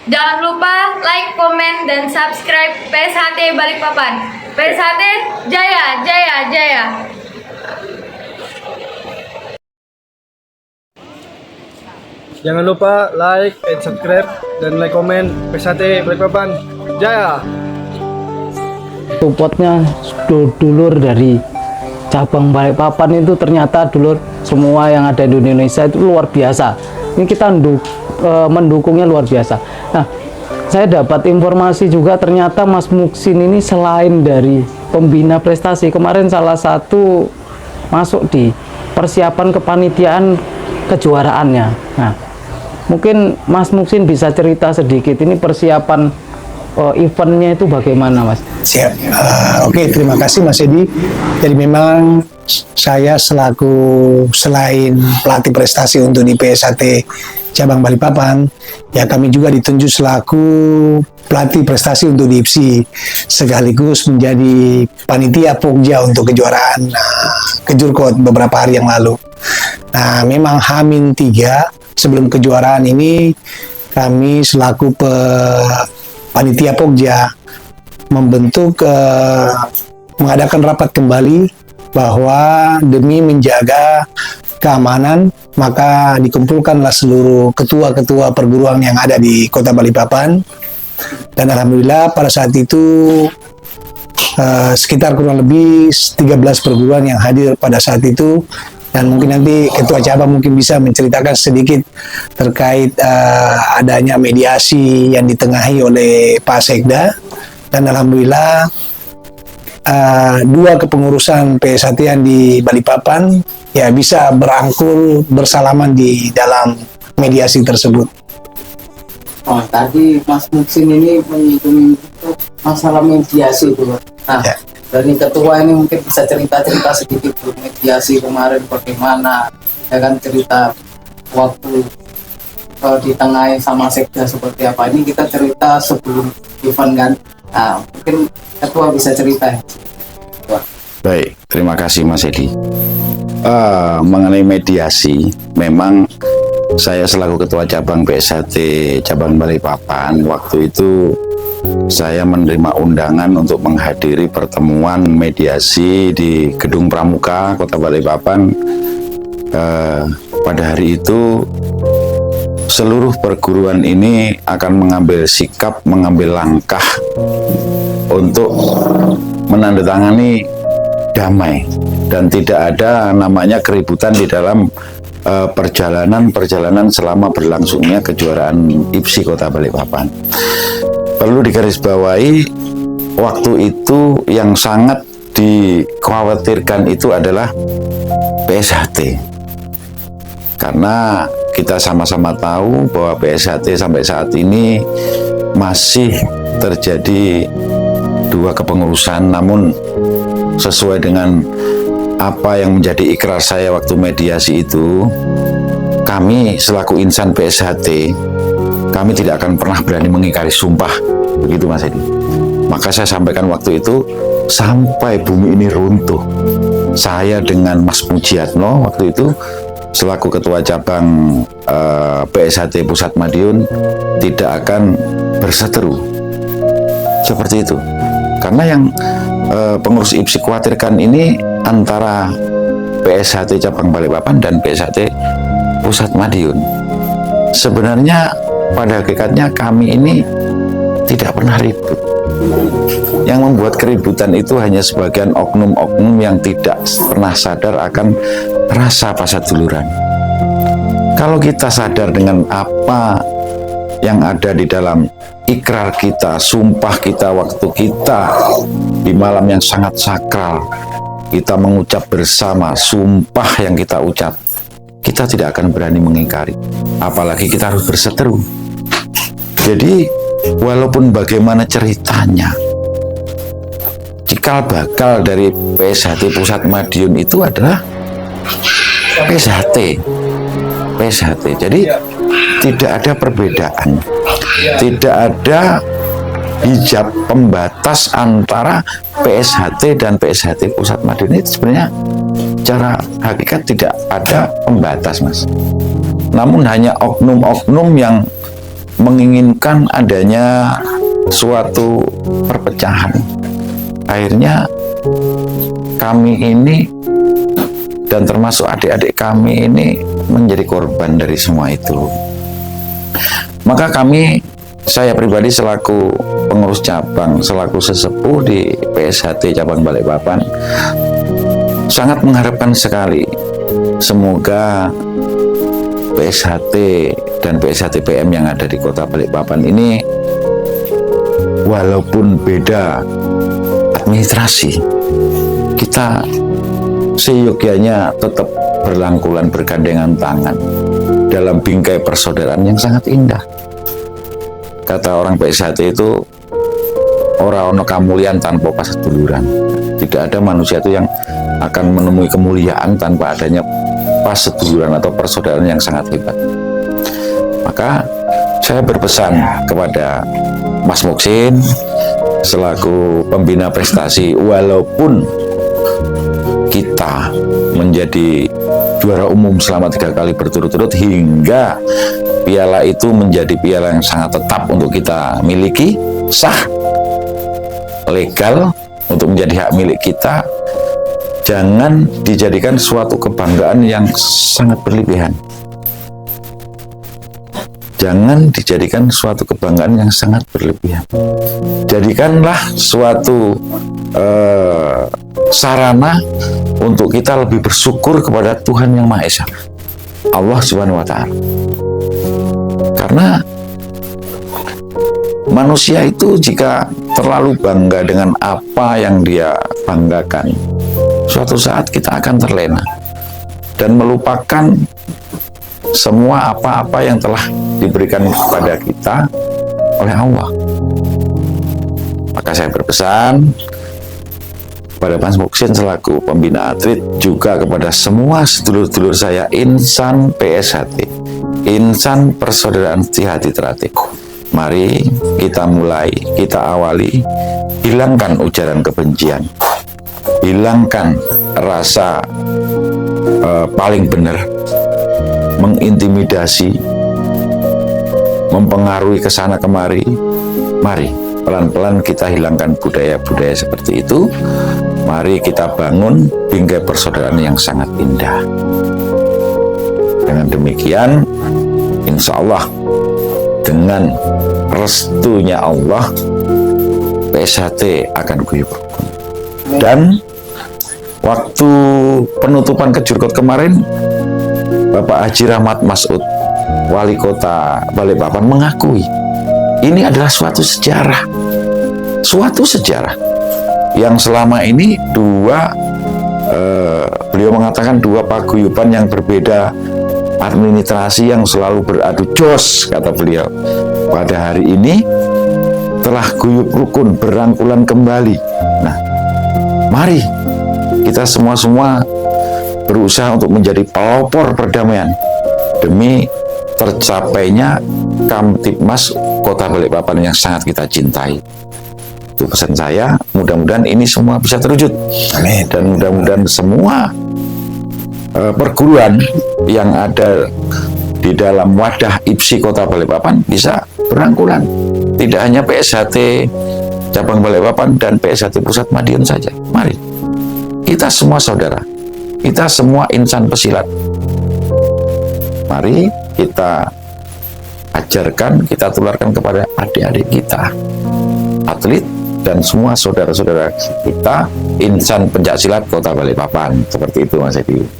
Jangan lupa like, komen, dan subscribe PSHT Balikpapan. PSHT Jaya, Jaya, Jaya. Jangan lupa like and subscribe dan like komen PSHT Balikpapan Jaya. Supportnya dulur dari cabang Balikpapan itu ternyata dulur semua yang ada di Indonesia itu luar biasa. Ini kita mendukungnya luar biasa. Nah, saya dapat informasi juga ternyata Mas Muksin ini selain dari pembina prestasi, kemarin salah satu masuk di persiapan kepanitiaan kejuaraannya. Nah, mungkin Mas Muksin bisa cerita sedikit ini persiapan eventnya itu bagaimana, Mas? Siap. Oke, terima kasih Mas Edi. Jadi memang saya selain pelatih prestasi untuk di PSHT cabang Balikpapan, ya kami juga ditunjuk selaku pelatih prestasi untuk di IPSI, sekaligus menjadi panitia Pokja untuk kejuaraan Kejurkot beberapa hari yang lalu. Nah, memang H-3 sebelum kejuaraan ini kami selaku panitia Pokja mengadakan rapat kembali bahwa demi menjaga keamanan maka dikumpulkanlah seluruh ketua-ketua perguruan yang ada di Kota Balikpapan, dan alhamdulillah pada saat itu sekitar kurang lebih 13 perguruan yang hadir pada saat itu, dan mungkin nanti ketua cabang mungkin bisa menceritakan sedikit terkait adanya mediasi yang ditengahi oleh Pak Sekda, dan alhamdulillah dua kepengurusan PSHT yang di Balikpapan ya bisa berangkul bersalaman di dalam mediasi tersebut. Oh, tadi Mas Muksin ini menyinggung masalah mediasi itu. Nah, ya. Dari ketua ini mungkin bisa cerita-cerita sedikit mediasi kemarin bagaimana, ya kan, cerita waktu ditengahi sama Sekda seperti apa. Ini kita cerita sebelum event kan. Nah, mungkin ketua bisa cerita. Baik, terima kasih Mas Edi. Mengenai mediasi, memang saya selaku ketua cabang PSHT cabang Balikpapan, waktu itu saya menerima undangan untuk menghadiri pertemuan mediasi di Gedung Pramuka Kota Balikpapan. Pada hari itu seluruh perguruan ini akan mengambil sikap, mengambil langkah untuk menandatangani damai dan tidak ada namanya keributan di dalam perjalanan selama berlangsungnya kejuaraan IPSI Kota Balikpapan. Perlu digarisbawahi, waktu itu yang sangat dikhawatirkan itu adalah PSHT, karena kita sama-sama tahu bahwa PSHT sampai saat ini masih terjadi dua kepengurusan, namun sesuai dengan apa yang menjadi ikrar saya waktu mediasi itu, kami selaku insan PSHT, kami tidak akan pernah berani mengingkari sumpah, begitu Mas Edi. Maka saya sampaikan waktu itu sampai bumi ini runtuh, saya dengan Mas Mujiatno waktu itu selaku ketua cabang PSHT Pusat Madiun tidak akan berseteru seperti itu, karena yang pengurus IPSI khawatirkan ini antara PSHT cabang Balikpapan dan PSHT Pusat Madiun. Sebenarnya pada hakikatnya kami ini tidak pernah ribut. Yang membuat keributan itu hanya sebagian oknum-oknum yang tidak pernah sadar akan rasa pasaduluran. Kalau kita sadar dengan apa yang ada di dalam ikrar kita, sumpah kita, waktu kita di malam yang sangat sakral, kita mengucap bersama sumpah yang kita ucap, kita tidak akan berani mengingkari, apalagi kita harus berseteru. Jadi walaupun bagaimana ceritanya, cikal bakal dari PSHT Pusat Madiun itu adalah PSHT. Jadi tidak ada perbedaan, tidak ada hijab pembatas antara PSHT dan PSHT Pusat Madiun. Itu sebenarnya secara hakikat tidak ada pembatas, Mas. Namun hanya oknum-oknum yang menginginkan adanya suatu perpecahan. Akhirnya kami ini dan termasuk adik-adik kami ini menjadi korban dari semua itu. Maka saya pribadi selaku pengurus cabang, selaku sesepuh di PSHT Cabang Balikpapan, sangat mengharapkan sekali semoga PSHT dan PSHT PM yang ada di Kota Balikpapan ini, walaupun beda administrasi, kita seyogyanya tetap berlangkulan bergandengan tangan dalam bingkai persaudaraan yang sangat indah. Kata orang PSHT itu, ora ono kamulian tanpa paseduluran. Tidak ada manusia itu yang akan menemui kemuliaan tanpa adanya paseduluran atau persaudaraan yang sangat hebat. Maka saya berpesan kepada Mas Muksin selaku pembina prestasi, walaupun kita menjadi juara umum selama 3 kali berturut-turut hingga piala itu menjadi piala yang sangat tetap untuk kita miliki, sah, legal untuk menjadi hak milik kita, jangan dijadikan suatu kebanggaan yang sangat berlebihan. Jangan dijadikan suatu kebanggaan yang sangat berlebihan. Jadikanlah suatu sarana untuk kita lebih bersyukur kepada Tuhan Yang Maha Esa, Allah Subhanahu wa Ta'ala. Karena manusia itu jika terlalu bangga dengan apa yang dia banggakan, suatu saat kita akan terlena dan melupakan semua apa-apa yang telah diberikan kepada kita oleh Allah. Maka saya berpesan kepada Mas Muksin selaku pembina atlet, juga kepada semua sedulur-sedulur saya insan PSHT, insan persaudaraan Hati Teratik. Mari kita mulai, kita awali, hilangkan ujaran kebencian, hilangkan rasa paling benar, mengintimidasi, mempengaruhi kesana kemari. Mari pelan-pelan kita hilangkan budaya-budaya seperti itu. Mari kita bangun bingkai persaudaraan yang sangat indah. Dengan demikian, insya Allah dengan restunya Allah, PSHT akan guyup rukun. Dan waktu penutupan Kejurkot kemarin, Bapak Haji Rahmat Masud, Wali Kota Balikpapan, mengakui ini adalah suatu sejarah yang selama ini beliau mengatakan dua paguyuban yang berbeda administrasi yang selalu beradu jos, kata beliau, pada hari ini telah guyup rukun, berangkulan kembali. Nah, mari kita semua berusaha untuk menjadi pelopor perdamaian demi tercapainya Kamtibmas Kota Balikpapan yang sangat kita cintai. Itu pesan saya, mudah-mudahan ini semua bisa terwujud. Amin. Dan mudah-mudahan semua perguruan yang ada di dalam wadah IPSI Kota Balikpapan bisa berangkulan. Tidak hanya PSHT Cabang Balikpapan dan PSHT Pusat Madiun saja. Mari, kita semua saudara, kita semua insan pesilat. Mari kita ajarkan, kita tularkan kepada adik-adik kita, atlet, dan semua saudara-saudara kita insan pencaksilat Kota Balikpapan. Seperti itu, Mas Edi.